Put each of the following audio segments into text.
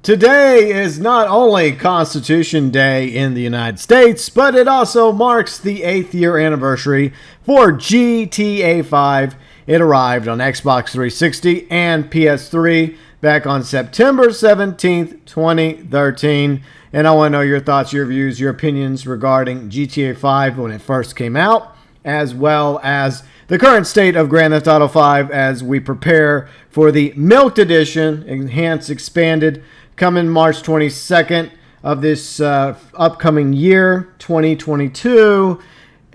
Today is not only Constitution Day in the United States, but it also marks the 8th year anniversary for GTA 5. It arrived on Xbox 360 and PS3 back on September 17th, 2013. And I want to know your thoughts, your views, your opinions regarding GTA 5 when it first came out, as well as the current state of Grand Theft Auto 5 as we prepare for the Milked Edition, enhanced, expanded, coming March 22nd of this upcoming year, 2022,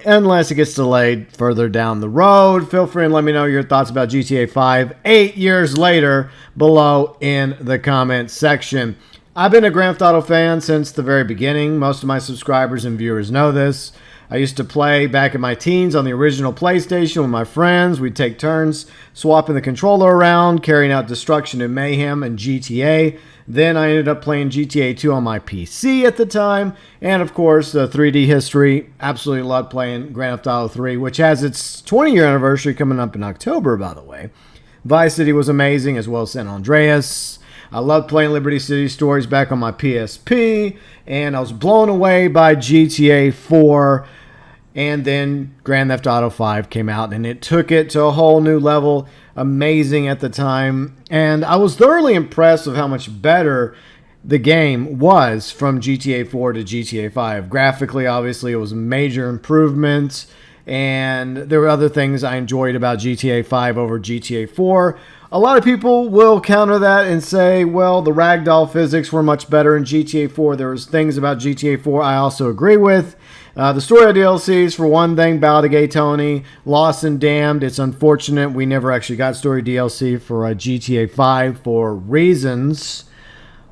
unless it gets delayed further down the road. Feel free and let me know your thoughts about GTA 5 8 years later below in the comment section. I've been a Grand Theft Auto fan since the very beginning. Most of my subscribers and viewers know this. I used to play back in my teens on the original PlayStation with my friends. We'd take turns swapping the controller around, carrying out destruction and mayhem in GTA. Then I ended up playing GTA 2 on my PC at the time. And of course, the 3D history. Absolutely loved playing Grand Theft Auto 3, which has its 20-year anniversary coming up in October, by the way. Vice City was amazing, as well as San Andreas. I loved playing Liberty City Stories back on my PSP. And I was blown away by GTA 4. And then Grand Theft Auto 5 came out, and it took it to a whole new level. Amazing at the time. And I was thoroughly impressed with how much better the game was from GTA 4 to GTA 5. Graphically, obviously, it was a major improvement. And there were other things I enjoyed about GTA 5 over GTA 4. A lot of people will counter that and say, well, the ragdoll physics were much better in GTA 4. There was things about GTA 4 I also agree with. The story DLCs, for one thing, Ballad of Gay Tony, Lost and Damned. It's unfortunate we never actually got story DLC for GTA 5 for reasons.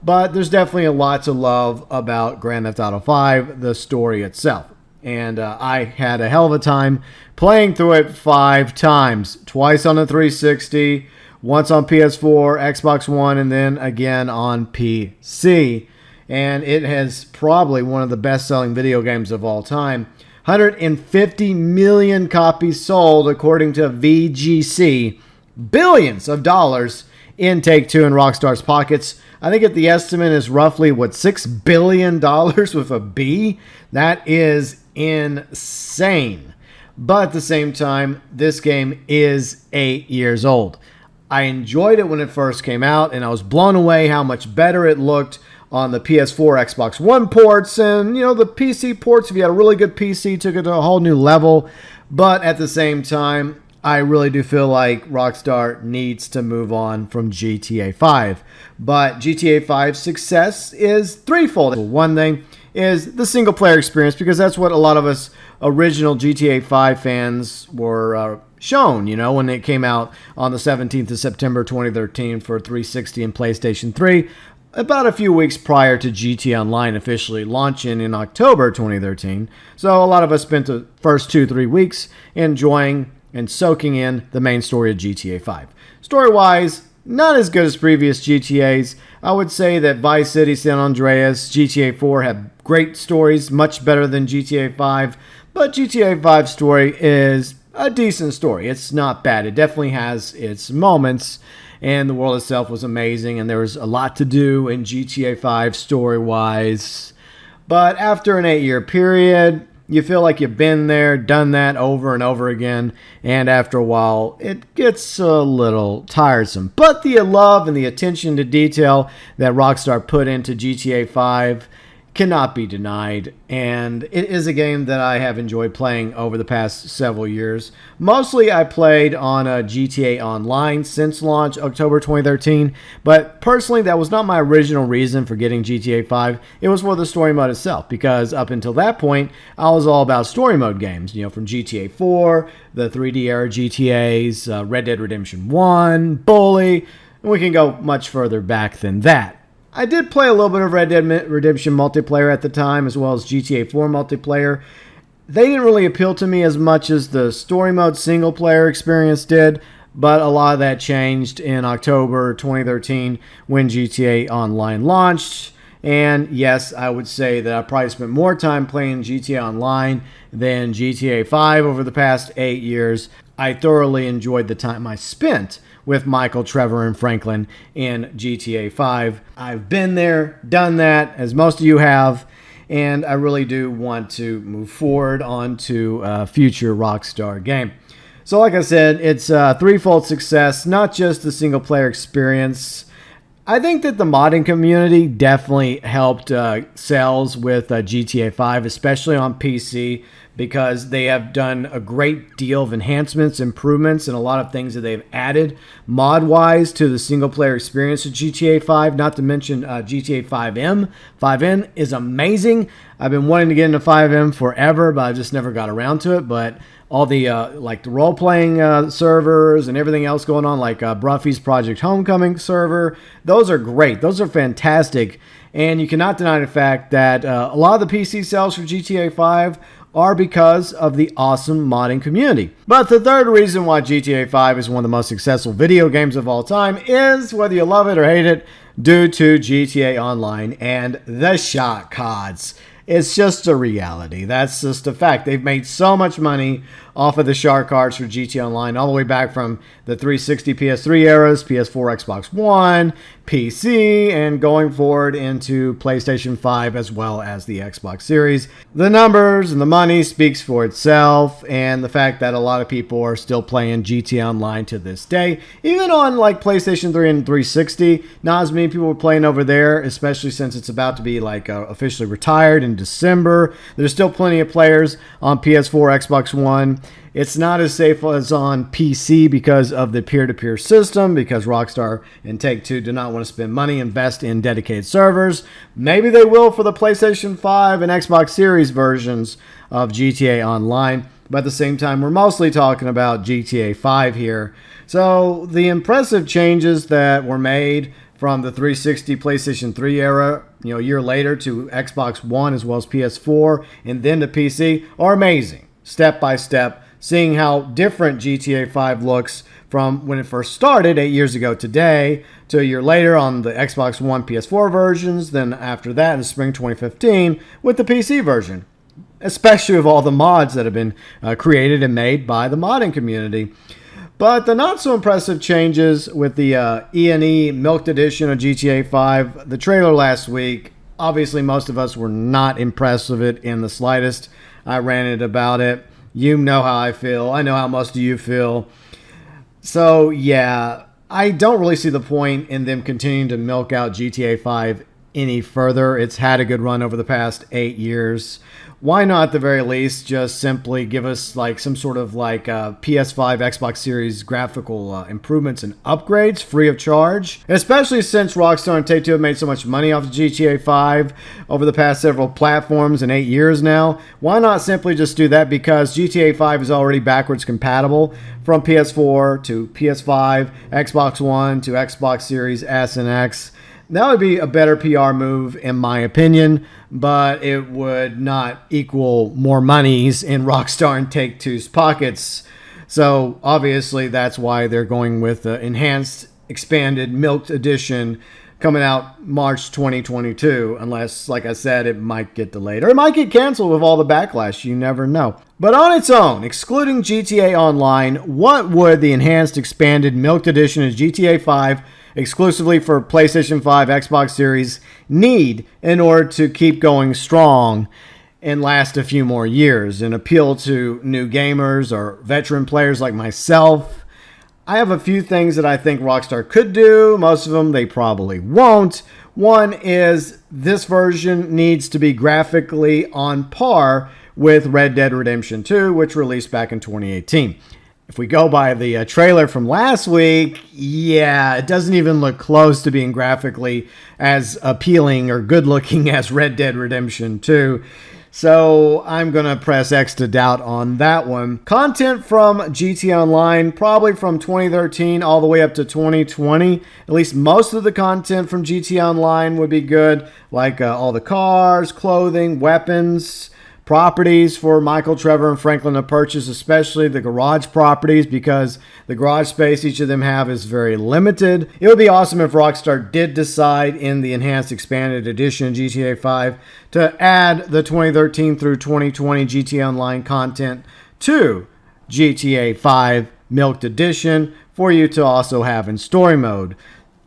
But there's definitely a lot to love about Grand Theft Auto 5, the story itself. And I had a hell of a time playing through it 5 times. Twice on the 360, once on PS4, Xbox One, and then again on PC. And it has probably one of the best-selling video games of all time. 150 million copies sold, according to VGC. Billions of dollars in Take-Two and Rockstar's pockets. I think the estimate is roughly, $6 billion with a B? That is insane. But at the same time, this game is 8 years old. I enjoyed it when it first came out, and I was blown away how much better it looked on the PS4, Xbox One ports, and, the PC ports, if you had a really good PC, took it to a whole new level. But at the same time, I really do feel like Rockstar needs to move on from GTA 5. But GTA 5's success is threefold. One thing is the single-player experience, because that's what a lot of us original GTA 5 fans were shown, when it came out on the 17th of September 2013 for 360 and PlayStation 3. About a few weeks prior to GTA Online officially launching in October 2013. So a lot of us spent the first 2-3 weeks enjoying and soaking in the main story of GTA 5. Story-wise, not as good as previous GTAs. I would say that Vice City, San Andreas, GTA 4 have great stories, much better than GTA 5. But GTA 5's story is a decent story. It's not bad. It definitely has its moments. And the world itself was amazing, and there was a lot to do in GTA 5 story-wise. But after an 8-year period, you feel like you've been there, done that over and over again, and after a while, it gets a little tiresome. But the love and the attention to detail that Rockstar put into GTA 5 cannot be denied, and it is a game that I have enjoyed playing over the past several years. Mostly I played on GTA Online since launch, October 2013, but personally that was not my original reason for getting GTA 5. It was for the story mode itself, because up until that point, I was all about story mode games, from GTA 4, the 3D era GTAs, Red Dead Redemption 1, Bully, and we can go much further back than that. I did play a little bit of Red Dead Redemption multiplayer at the time, as well as GTA 4 multiplayer. They didn't really appeal to me as much as the story mode single player experience did, but a lot of that changed in October 2013 when GTA Online launched. And yes, I would say that I probably spent more time playing GTA Online than GTA 5 over the past 8 years. I thoroughly enjoyed the time I spent with Michael, Trevor, and Franklin in GTA 5. I've been there, done that, as most of you have, and I really do want to move forward onto a future Rockstar game. So like I said, it's a threefold success, not just the single-player experience. I think that the modding community definitely helped sales with GTA 5, especially on PC, because they have done a great deal of enhancements, improvements, and a lot of things that they've added mod-wise to the single-player experience of GTA 5, not to mention GTA 5M. 5M is amazing. I've been wanting to get into 5M forever, but I just never got around to it. But all the like the role-playing servers and everything else going on, like Bruffy's Project Homecoming server, those are great. Those are fantastic. And you cannot deny the fact that a lot of the PC sales for GTA 5 are because of the awesome modding community. But the third reason why GTA 5 is one of the most successful video games of all time is, whether you love it or hate it, due to GTA Online and the shot cards. It's just a reality. That's just a fact. They've made so much money off of the shark cards for GTA Online, all the way back from the 360 PS3 eras, PS4, Xbox One, PC, and going forward into PlayStation 5 as well as the Xbox Series. The numbers and the money speaks for itself, and the fact that a lot of people are still playing GTA Online to this day, even on like PlayStation 3 and 360. Not as many people are playing over there, especially since it's about to be like officially retired in December. There's still plenty of players on PS4, Xbox One. It's not as safe as on PC because of the peer-to-peer system, because Rockstar and Take-Two do not want to spend money, invest in dedicated servers. Maybe they will for the PlayStation 5 and Xbox Series versions of GTA Online, but at the same time, we're mostly talking about GTA 5 here. So the impressive changes that were made from the 360 PlayStation 3 era, a year later, to Xbox One as well as PS4 and then to PC are amazing. Step by step, seeing how different GTA 5 looks from when it first started 8 years ago today to a year later on the Xbox One, PS4 versions, then after that in spring 2015 with the PC version, especially with all the mods that have been created and made by the modding community. But the not so impressive changes with the E&E Milked Edition of GTA 5, the trailer last week, obviously most of us were not impressed with it in the slightest. I ranted about it. You know how I feel. I know how most of you feel. So, yeah, I don't really see the point in them continuing to milk out GTA 5 any further. It's had a good run over the past 8 years. Why not, at the very least, just simply give us like some sort of like PS5, Xbox Series graphical improvements and upgrades free of charge? Especially since Rockstar and Take-Two have made so much money off of GTA 5 over the past several platforms in 8 years now. Why not simply just do that? Because GTA 5 is already backwards compatible from PS4 to PS5, Xbox One to Xbox Series S and X. That would be a better PR move, in my opinion, but it would not equal more monies in Rockstar and Take-Two's pockets. So, obviously, that's why they're going with the enhanced, expanded, milked edition coming out March 2022, unless, like I said, it might get delayed. Or it might get canceled with all the backlash. You never know. But on its own, excluding GTA Online, what would the enhanced, expanded, milked edition of GTA 5 exclusively for PlayStation 5, Xbox Series need in order to keep going strong and last a few more years and appeal to new gamers or veteran players like myself? I have a few things that I think Rockstar could do. Most of them they probably won't. One is this version needs to be graphically on par with Red Dead Redemption 2, which released back in 2018. If we go by the trailer from last week, yeah, it doesn't even look close to being graphically as appealing or good looking as Red Dead Redemption 2. So I'm going to press X to doubt on that one. Content from GTA Online, probably from 2013 all the way up to 2020. At least most of the content from GTA Online would be good, like all the cars, clothing, weapons, properties for Michael, Trevor, and Franklin to purchase, especially the garage properties, because the garage space each of them have is very limited. It would be awesome if Rockstar did decide in the enhanced expanded edition of GTA 5 to add the 2013 through 2020 GTA Online content to GTA 5 Milked Edition for you to also have in story mode.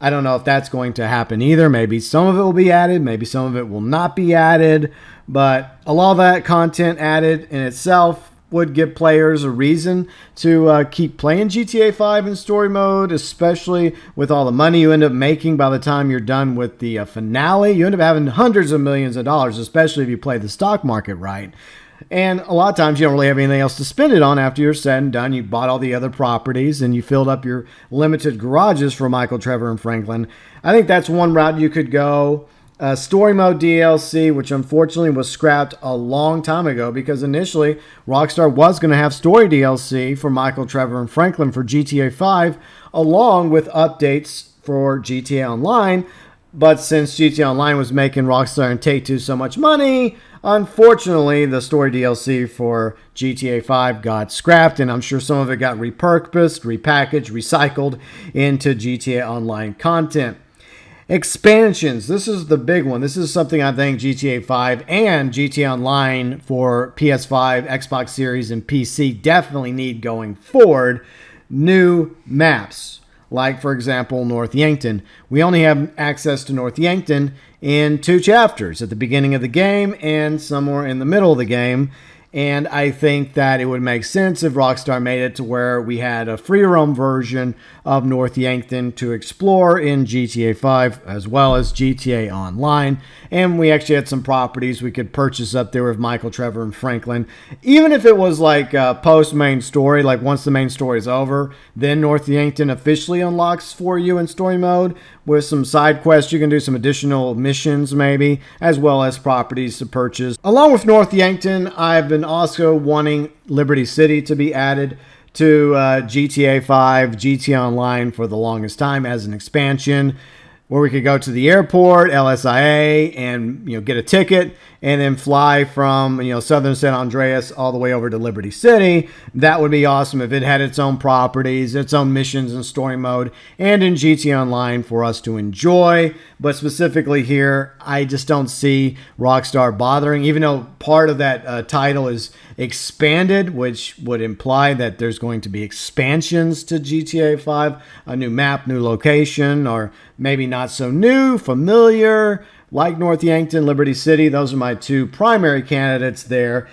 I don't know if that's going to happen either. Maybe some of it will be added. Maybe some of it will not be added. But a lot of that content added in itself would give players a reason to keep playing GTA 5 in story mode, especially with all the money you end up making by the time you're done with the finale. You end up having hundreds of millions of dollars, especially if you play the stock market right. And a lot of times you don't really have anything else to spend it on after you're said and done. You bought all the other properties and you filled up your limited garages for Michael, Trevor, and Franklin. I think that's one route you could go. Story mode DLC, which unfortunately was scrapped a long time ago because initially Rockstar was going to have story DLC for Michael, Trevor, and Franklin for GTA 5, along with updates for GTA Online. But since GTA Online was making Rockstar and Take-Two so much money, unfortunately, the story DLC for GTA 5 got scrapped, and I'm sure some of it got repurposed, repackaged, recycled into GTA Online content. Expansions. This is the big one. This is something I think GTA 5 and GTA Online for PS5, Xbox Series, and PC definitely need going forward. New maps. Like, for example, North Yankton. We only have access to North Yankton in 2 chapters, at the beginning of the game and somewhere in the middle of the game. And I think that it would make sense if Rockstar made it to where we had a free roam version of North Yankton to explore in GTA 5 as well as GTA Online. And we actually had some properties we could purchase up there with Michael, Trevor, and Franklin. Even if it was like post-main story, like once the main story is over, then North Yankton officially unlocks for you in story mode with some side quests. You can do some additional missions maybe, as well as properties to purchase. Along with North Yankton, I've been also wanting Liberty City to be added to GTA 5, GTA Online for the longest time as an expansion, where we could go to the airport, LSIA, and get a ticket, and then fly from southern San Andreas all the way over to Liberty City. That would be awesome if it had its own properties, its own missions in story mode, and in GTA Online for us to enjoy. But specifically here, I just don't see Rockstar bothering, even though part of that title is expanded, which would imply that there's going to be expansions to GTA 5, a new map, new location, or maybe not so new, familiar, like North Yankton, Liberty City. Those are my 2 primary candidates there.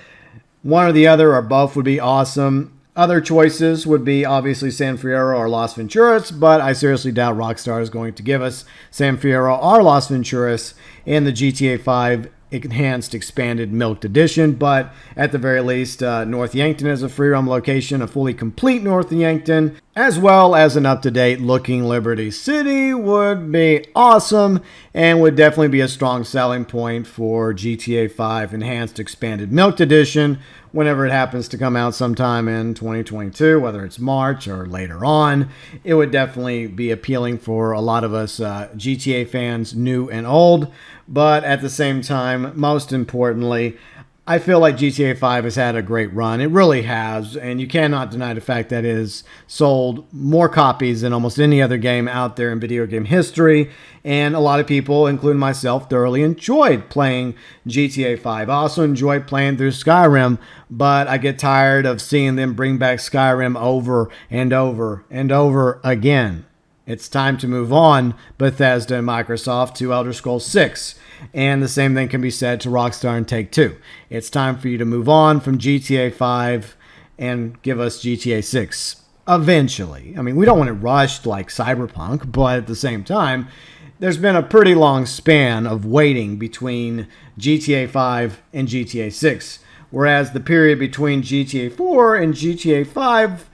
One or the other or both would be awesome. Other choices would be obviously San Fierro or Las Venturas, but I seriously doubt Rockstar is going to give us San Fierro or Las Venturas in the GTA 5 enhanced, expanded, milked edition. But at the very least, North Yankton is a free roam location, a fully complete North Yankton, as well as an up-to-date looking Liberty City would be awesome and would definitely be a strong selling point for GTA 5 enhanced, expanded, milked edition whenever it happens to come out sometime in 2022, whether it's March or later on. It would definitely be appealing for a lot of us GTA fans, new and old. But at the same time, most importantly, I feel like GTA 5 has had a great run. It really has, and you cannot deny the fact that it has sold more copies than almost any other game out there in video game history. And a lot of people, including myself, thoroughly enjoyed playing GTA 5. I also enjoyed playing through Skyrim, but I get tired of seeing them bring back Skyrim over and over and over again. It's time to move on, Bethesda and Microsoft, to Elder Scrolls 6. And the same thing can be said to Rockstar and Take-Two. It's time for you to move on from GTA 5 and give us GTA 6 eventually. I mean, we don't want it rushed like Cyberpunk, but at the same time, there's been a pretty long span of waiting between GTA 5 and GTA 6, whereas the period between GTA 4 and GTA 5,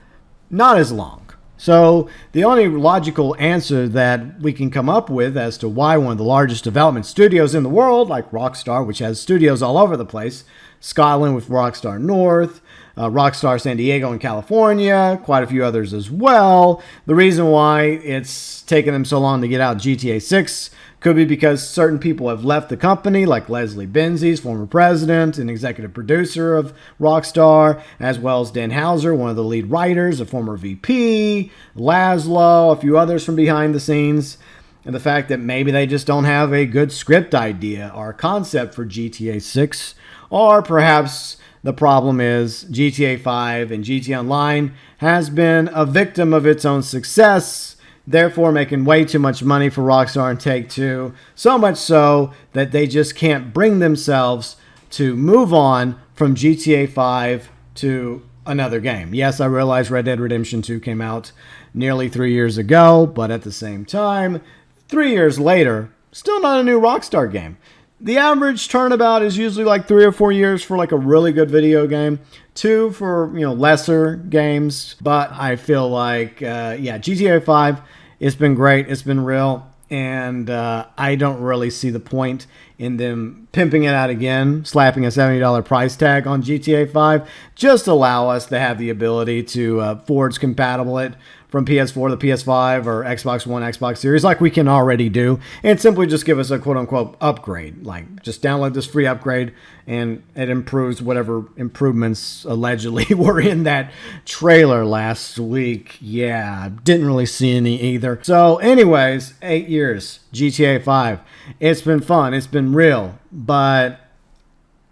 not as long. So the only logical answer that we can come up with as to why one of the largest development studios in the world, like Rockstar, which has studios all over the place, Scotland with Rockstar North, Rockstar San Diego in California, quite a few others as well. The reason why it's taken them so long to get out GTA 6 could be because certain people have left the company, like Leslie Benzies, former president and executive producer of Rockstar, as well as Dan Houser, one of the lead writers, a former VP, Laszlo, a few others from behind the scenes, and the fact that maybe they just don't have a good script idea or concept for GTA 6, or perhaps The problem is GTA 5 and GTA Online has been a victim of its own success, therefore making way too much money for Rockstar and Take-Two, so much so that they just can't bring themselves to move on from GTA 5 to another game. Yes, I realize Red Dead Redemption 2 came out nearly 3 years ago, but at the same time, 3 years later, still not a new Rockstar game. The average turnabout is usually like 3 or 4 years for like a really good video game. 2 for, lesser games. But I feel like, GTA 5, it's been great. It's been real. And I don't really see the point in them pimping it out again, slapping a $70 price tag on GTA 5. Just allow us to have the ability to forwards compatible it from PS4 to PS5 or Xbox One, Xbox Series, like we can already do, and simply just give us a quote-unquote upgrade. Like, just download this free upgrade, and it improves whatever improvements allegedly were in that trailer last week. Yeah, didn't really see any either. So, anyways, 8 years, GTA 5. It's been fun. It's been real. But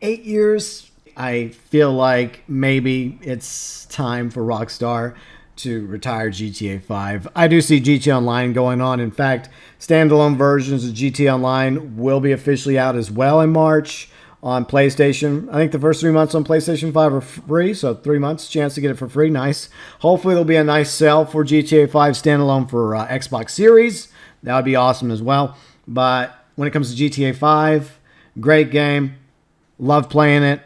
8 years, I feel like maybe it's time for Rockstar to retire GTA 5. I do see GTA Online going on. In fact, standalone versions of GTA Online will be officially out as well in March on PlayStation. I think the first 3 months on PlayStation 5 are free, so 3 months chance to get it for free. Nice. Hopefully there'll be a nice sale for GTA 5 standalone for Xbox Series. That would be awesome as well. But when it comes to GTA 5, great game. Love playing it.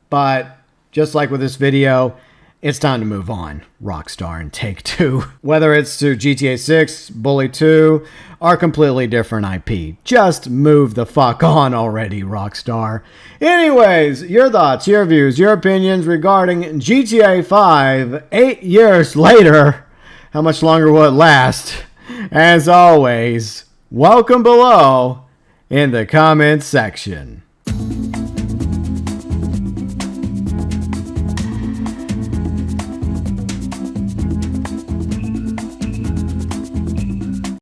But just like with this video, it's time to move on, Rockstar and Take-Two. Whether it's to GTA 6, Bully 2, or completely different IP. Just move the fuck on already, Rockstar. Anyways, your thoughts, your views, your opinions regarding GTA 5 8 years later. How much longer will it last? As always, welcome below in the comments section.